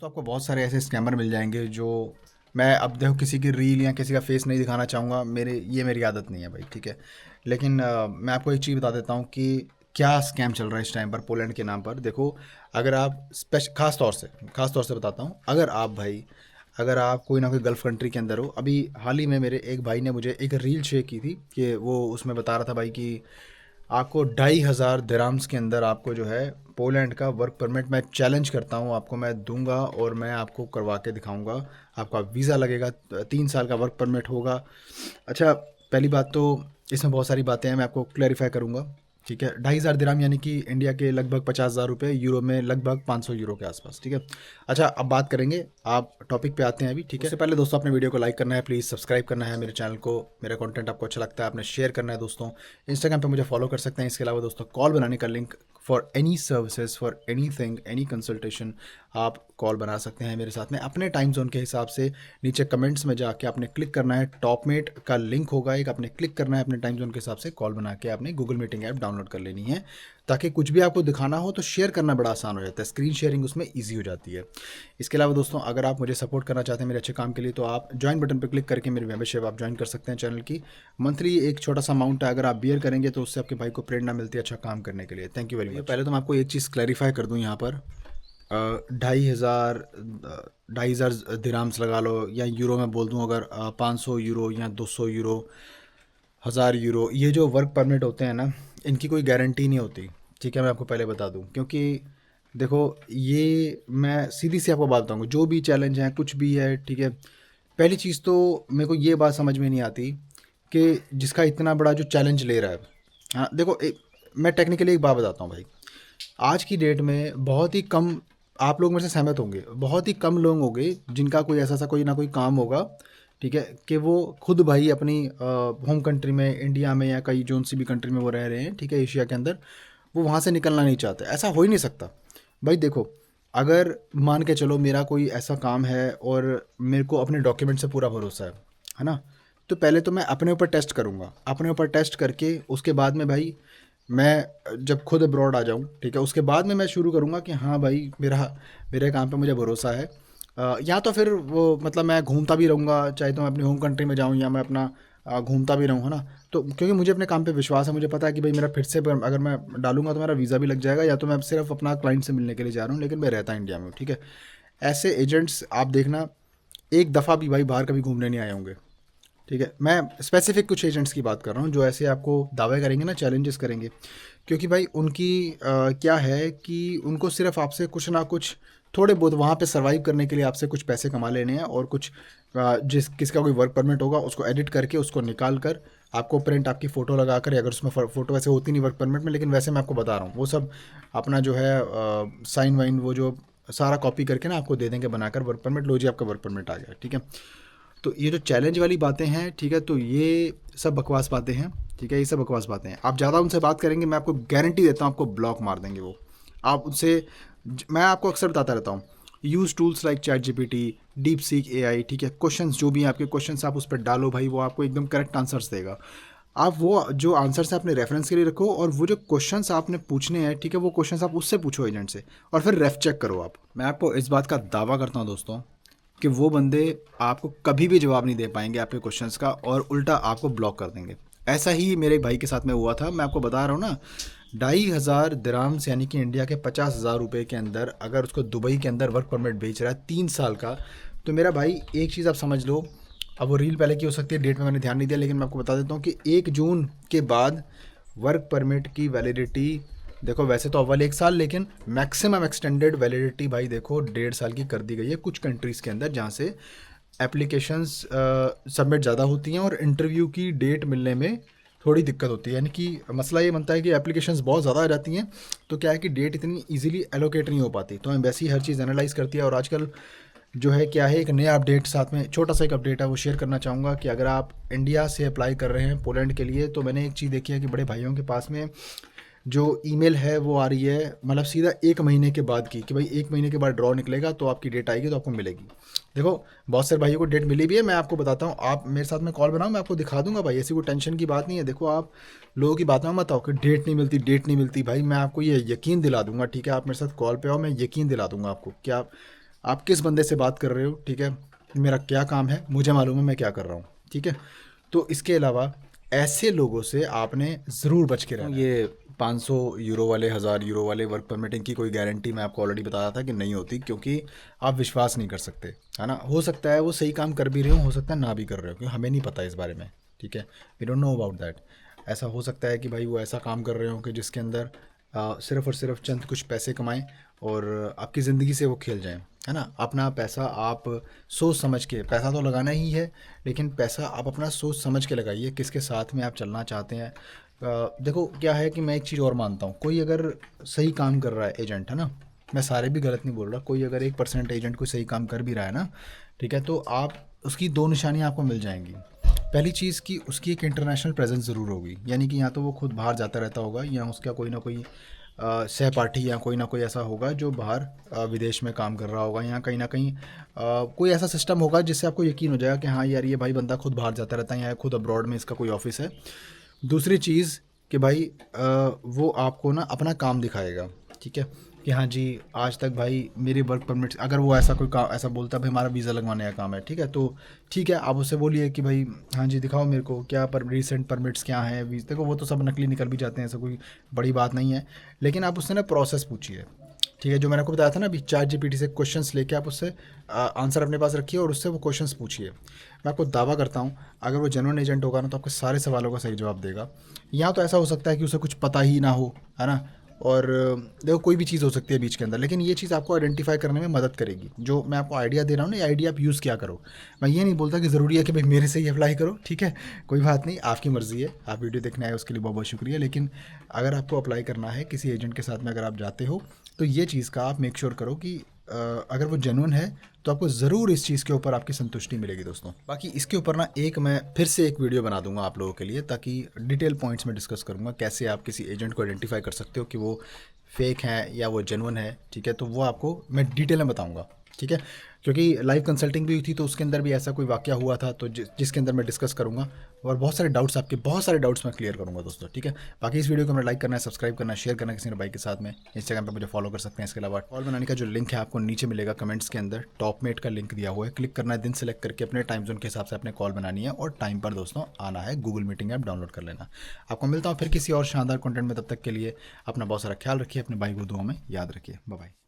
दोस्तों आपको बहुत सारे ऐसे स्कैमर मिल जाएंगे जो मैं अब देखो किसी की रील या किसी का फेस नहीं दिखाना चाहूँगा। मेरी आदत नहीं है भाई, ठीक है। लेकिन मैं आपको एक चीज़ बता देता हूँ कि क्या स्कैम चल रहा है इस टाइम पर पोलैंड के नाम पर। देखो, अगर आप खास तौर से बताता हूँ, अगर आप कोई ना कोई गल्फ़ कंट्री के अंदर हो। अभी हाल ही में मेरे एक भाई ने मुझे एक रील शेयर की थी कि वो उसमें बता रहा था भाई कि आपको 2,500 दिराम्स के अंदर आपको जो है पोलैंड का वर्क परमिट मैं चैलेंज करता हूँ, आपको मैं दूंगा और मैं आपको करवा के दिखाऊंगा। आपका वीज़ा लगेगा, 3 साल का वर्क परमिट होगा। अच्छा, पहली बात तो इसमें बहुत सारी बातें हैं, मैं आपको क्लैरिफाई करूंगा, ठीक है। 2,500 दिराम यानी कि इंडिया के लगभग 50,000 रुपये, यूरो में लगभग 500 यूरो के आसपास, ठीक है। अच्छा, अब बात करेंगे, आप टॉपिक पे आते हैं अभी, ठीक है। उससे पहले दोस्तों अपने वीडियो को लाइक करना है, प्लीज़ सब्सक्राइब करना है मेरे चैनल को। मेरा कंटेंट आपको अच्छा लगता है आपने शेयर करना है दोस्तों। इंस्टाग्राम पे मुझे फॉलो कर सकते हैं। इसके अलावा दोस्तों कॉल बनाने का link, for any services, for any thing, any consultation, आप कॉल बना सकते हैं मेरे साथ में अपने टाइम जोन के हिसाब से। नीचे कमेंट्स में जाके आपने क्लिक करना है, टॉपमेट का लिंक होगा एक, आपने क्लिक करना है, अपने टाइम जोन के हिसाब से कॉल बना के आपने गूगल मीटिंग ऐप डाउनलोड कर लेनी है, ताकि कुछ भी आपको दिखाना हो तो शेयर करना बड़ा आसान हो जाता है, स्क्रीन शेयरिंग उसमें ईजी हो जाती है। इसके अलावा दोस्तों अगर आप मुझे सपोर्ट करना चाहते हैं मेरे अच्छे काम के लिए, तो आप ज्वाइन बटन पर क्लिक करके मेरी मेंबरशिप आप ज्वाइन कर सकते हैं चैनल की। मंथली एक छोटा सा अमाउंट है, अगर आप बियर करेंगे तो उससे आपके भाई को प्रेरणा मिलती है अच्छा काम करने के लिए। Thank you very much. पहले तो मैं आपको एक चीज़ क्लैरिफाई कर दूं यहाँ पर, 2,500 दिराम्स लगा लो, या यूरो में बोल दूं अगर 500 यूरो या 200 यूरो, 1,000 यूरो, ये जो वर्क परमिट होते हैं ना, इनकी कोई गारंटी नहीं होती, ठीक है। मैं आपको पहले बता दूं, क्योंकि देखो, ये मैं सीधी सी आपको बात बताऊंगा, जो भी चैलेंज है कुछ भी है, ठीक है। पहली चीज़ तो मेरे को ये बात समझ में नहीं आती कि जिसका इतना बड़ा जो चैलेंज ले रहा है। हाँ देखो, मैं टेक्निकली एक बात बताता हूँ भाई। आज की डेट में बहुत ही कम, आप लोग मेरे से सहमत होंगे, बहुत ही कम लोग होंगे जिनका कोई ऐसा सा कोई ना कोई काम होगा, ठीक है, कि वो खुद भाई अपनी होम कंट्री में, इंडिया में या कहीं जोन सी भी कंट्री में वो रह रहे हैं, ठीक है, एशिया के अंदर, वो वहाँ से निकलना नहीं चाहते। ऐसा हो ही नहीं सकता भाई। देखो, अगर मान के चलो मेरा कोई ऐसा काम है और मेरे को अपने डॉक्यूमेंट से पूरा भरोसा है ना, तो पहले तो मैं अपने ऊपर टेस्ट करूँगा, अपने ऊपर टेस्ट करके उसके बाद में भाई मैं जब खुद अब्रॉड आ जाऊँ, ठीक है, उसके बाद में मैं शुरू करूँगा कि हाँ भाई मेरे काम पे मुझे भरोसा है। या तो फिर वो मतलब मैं घूमता भी रहूँगा, चाहे तो मैं अपनी होम कंट्री में जाऊँ या मैं अपना घूमता भी रहूँ, है ना। तो क्योंकि मुझे अपने काम पे विश्वास है, मुझे पता है कि भाई मेरा फिर से अगर मैं डालूंगा तो मेरा वीज़ा भी लग जाएगा, या तो मैं सिर्फ अपना क्लाइंट से मिलने के लिए जा रहा हूँ लेकिन मैं रहता इंडिया में हूँ, ठीक है। ऐसे एजेंट्स आप देखना एक दफ़ा भी भाई बाहर कभी घूमने नहीं आए होंगे, ठीक है। मैं स्पेसिफिक कुछ एजेंट्स की बात कर रहा हूँ जो ऐसे आपको दावे करेंगे ना, चैलेंजेस करेंगे, क्योंकि भाई उनकी क्या है कि उनको सिर्फ आपसे कुछ ना कुछ थोड़े बहुत वहाँ पे सरवाइव करने के लिए आपसे कुछ पैसे कमा लेने हैं, और कुछ जिस किसका कोई वर्क परमिट होगा उसको एडिट करके उसको निकाल कर आपको प्रिंट आपकी फ़ोटो लगा कर, अगर उसमें फ़ोटो वैसे होती नहीं वर्क परमिट में, लेकिन वैसे मैं आपको बता रहा हूँ वो सब अपना जो है साइन वाइन वो जो सारा कॉपी करके ना आपको दे देंगे बनाकर वर्क परमिट, लो जी आपका वर्क परमिट आ गया, ठीक है। तो ये जो चैलेंज वाली बातें हैं, ठीक है, तो ये सब बकवास बातें हैं, ठीक है, ये सब बकवास बातें हैं। आप ज़्यादा उनसे बात करेंगे, मैं आपको गारंटी देता हूँ आपको ब्लॉक मार देंगे वो। आप उनसे, मैं आपको अक्सर बताता रहता हूँ, use tools like chat GPT, deep seek AI, ठीक है। क्वेश्चंस जो भी हैं आपके क्वेश्चंस आप उस पर डालो भाई, वो आपको एकदम करेक्ट आंसर्स देगा। आप वो जो आंसर्स है अपने रेफरेंस के लिए रखो, और वो जो क्वेश्चंस आपने पूछने हैं, ठीक है, वो क्वेश्चंस आप उससे पूछो एजेंट से, और फिर रेफ चेक करो आप। मैं आपको इस बात का दावा करता हूँ दोस्तों कि वो बंदे आपको कभी भी जवाब नहीं दे पाएंगे आपके क्वेश्चंस का, और उल्टा आपको ब्लॉक कर देंगे। ऐसा ही मेरे एक भाई के साथ में हुआ था, मैं आपको बता रहा हूँ ना। 2,500 यानी कि इंडिया के 50,000 रुपये के अंदर अगर उसको दुबई के अंदर वर्क परमिट बेच रहा है 3 साल का, तो मेरा भाई एक चीज़ आप समझ लो। अब वो रील पहले की हो सकती है, डेट में मैंने ध्यान नहीं दिया, लेकिन मैं आपको बता देता हूँ कि 1 जून के बाद वर्क परमिट की वैलिडिटी, देखो वैसे तो अव्वल 1 साल, लेकिन मैक्सिमम एक्सटेंडेड वैलिडिटी भाई देखो 1.5 साल की कर दी गई है कुछ कंट्रीज़ के अंदर, जहाँ से एप्लीकेशंस सबमिट ज़्यादा होती हैं और इंटरव्यू की डेट मिलने में थोड़ी दिक्कत होती है। यानी कि मसला ये बनता है कि एप्लीकेशंस बहुत ज़्यादा आ जाती हैं, तो क्या है कि डेट इतनी इजीली एलोकेट नहीं हो पाती, तो एम्बेसी हर चीज़ एनालाइज करती है। और आजकल जो है क्या है, एक नया अपडेट साथ में छोटा सा एक अपडेट है वो शेयर करना चाहूँगा कि अगर आप इंडिया से अप्लाई कर रहे हैं पोलैंड के लिए, तो मैंने एक चीज़ देखी है कि बड़े भाइयों के पास में जो ईमेल है वो आ रही है मतलब सीधा 1 महीने के बाद की, कि भाई 1 महीने के बाद ड्रॉ निकलेगा तो आपकी डेट आएगी तो आपको मिलेगी। देखो, बहुत सारे भाइयों को डेट मिली भी है, मैं आपको बताता हूँ, आप मेरे साथ में कॉल बनाओ, मैं आपको दिखा दूंगा भाई, ऐसी कोई टेंशन की बात नहीं है। देखो, आप लोगों की बात में मत आओ कि डेट नहीं मिलती, भाई मैं आपको ये यकीन दिला दूंगा, ठीक है, आप मेरे साथ कॉल पे आओ, मैं यकीन दिला दूंगा आपको कि आप आप किस बंदे से बात कर रहे हो, ठीक है, मेरा क्या काम है, मुझे मालूम है मैं क्या कर रहा हूँ, ठीक है। तो इसके अलावा ऐसे लोगों से आपने ज़रूर बच के रहना। ये 500 यूरो वाले, 1000 यूरो वाले वर्क परमिट, इनकी कोई गारंटी मैं आपको ऑलरेडी बताया था कि नहीं होती, क्योंकि आप विश्वास नहीं कर सकते, है ना। हो सकता है वो सही काम कर भी रहे हो सकता है ना भी कर रहे हो, क्योंकि हमें नहीं पता इस बारे में, ठीक है, we don't know about that. ऐसा हो सकता है कि भाई वो ऐसा काम कर रहे हो कि जिसके अंदर सिर्फ़ और सिर्फ चंद कुछ पैसे कमाएं और आपकी ज़िंदगी से वो खेल जाएं, है ना। अपना पैसा आप सोच समझ के, पैसा तो लगाना ही है, लेकिन पैसा आप अपना सोच समझ के लगाइए, किसके साथ में आप चलना चाहते हैं। देखो क्या है कि मैं एक चीज़ और मानता हूँ, कोई अगर सही काम कर रहा है एजेंट, है ना, मैं सारे भी गलत नहीं बोल रहा, कोई अगर 1% एजेंट कोई सही काम कर भी रहा है ना, ठीक है, तो आप उसकी दो निशानियाँ आपको मिल जाएंगी। पहली चीज़ कि उसकी एक इंटरनेशनल प्रेजेंस ज़रूर होगी, यानी कि या तो वो खुद बाहर जाता रहता होगा, या उसका कोई ना कोई सहपाठी या कोई ना कोई ऐसा होगा जो बाहर विदेश में काम कर रहा होगा, या कहीं ना कहीं कोई ऐसा सिस्टम होगा जिससे आपको यकीन हो जाएगा कि हाँ यार ये भाई बंदा खुद बाहर जाता रहता है, या खुद अब्रॉड में इसका कोई ऑफिस है। दूसरी चीज़ कि भाई वो आपको ना अपना काम दिखाएगा, ठीक है, कि हाँ जी आज तक भाई मेरे वर्क परमिट, अगर वो ऐसा कोई काम ऐसा बोलता है भाई हमारा वीज़ा लगवाने का काम है, ठीक है, तो ठीक है आप उससे बोलिए कि भाई हाँ जी दिखाओ मेरे को क्या पर रिसेंट परमिट्स क्या हैं, वीज़ा, देखो वो तो सब नकली निकल भी जाते हैं, ऐसा कोई बड़ी बात नहीं है। लेकिन आप उससे ना प्रोसेस पूछिए, ठीक है, जो मैंने आपको बताया था ना अभी, चैट जीपीटी से क्वेश्चंस लेके आप उससे आंसर अपने पास रखिए और उससे वो क्वेश्चंस पूछिए। मैं आपको दावा करता हूँ अगर वो जेन्युइन एजेंट होगा ना तो आपके सारे सवालों का सही जवाब देगा। यहाँ तो ऐसा हो सकता है कि उसे कुछ पता ही ना हो, है ना, और देखो कोई भी चीज़ हो सकती है बीच के अंदर, लेकिन ये चीज़ आपको आइडेंटिफाई करने में मदद करेगी। जो मैं आपको आइडिया दे रहा हूँ ना, ये आइडिया आप यूज़ क्या करो। मैं ये नहीं बोलता कि ज़रूरी है कि भाई मेरे से ही अप्लाई करो, ठीक है, कोई बात नहीं, आपकी मर्ज़ी है, आप वीडियो देखने आए उसके लिए बहुत बहुत शुक्रिया। लेकिन अगर आपको अप्लाई करना है किसी एजेंट के साथ में अगर आप जाते हो, तो ये चीज़ का आप मेक श्योर करो कि अगर वो जेन्युइन है तो आपको ज़रूर इस चीज़ के ऊपर आपकी संतुष्टि मिलेगी दोस्तों। बाकी इसके ऊपर ना एक मैं फिर से एक वीडियो बना दूंगा आप लोगों के लिए, ताकि डिटेल पॉइंट्स में डिस्कस करूंगा कैसे आप किसी एजेंट को आइडेंटिफाई कर सकते हो कि वो फेक है या वो जेन्युइन है, ठीक है, तो वो आपको मैं डिटेल में बताऊंगा, ठीक है, क्योंकि लाइव कंसल्टिंग भी हुई थी तो उसके अंदर भी ऐसा कोई वाकया हुआ था, तो जिसके अंदर मैं डिस्कस करूंगा और बहुत सारे डाउट्स मैं क्लियर करूंगा दोस्तों, ठीक है। बाकी इस वीडियो को मैं लाइक करना है, सब्सक्राइब करना है, शेयर करना है किसी ने भाई के साथ में, इंस्टाग्राम पे मुझे फॉलो कर सकते हैं। इसके अलावा कॉल बनाने का जो लिंक है आपको नीचे मिलेगा कमेंट्स के अंदर, टॉप मेट का लिंक दिया हुआ है, क्लिक करना है, दिन सेलेक्ट करके अपने टाइम जोन के हिसाब से अपने कॉल बनानी है और टाइम पर दोस्तों आना है, गूगल मीटिंग ऐप डाउनलोड कर लेना। आपको मिलता हूँ फिर किसी और शानदार कंटेंट में, तब तक के लिए अपना बहुत सारा ख्याल रखिए, अपने भाई को दुआ में याद रखिए, बाय बाय।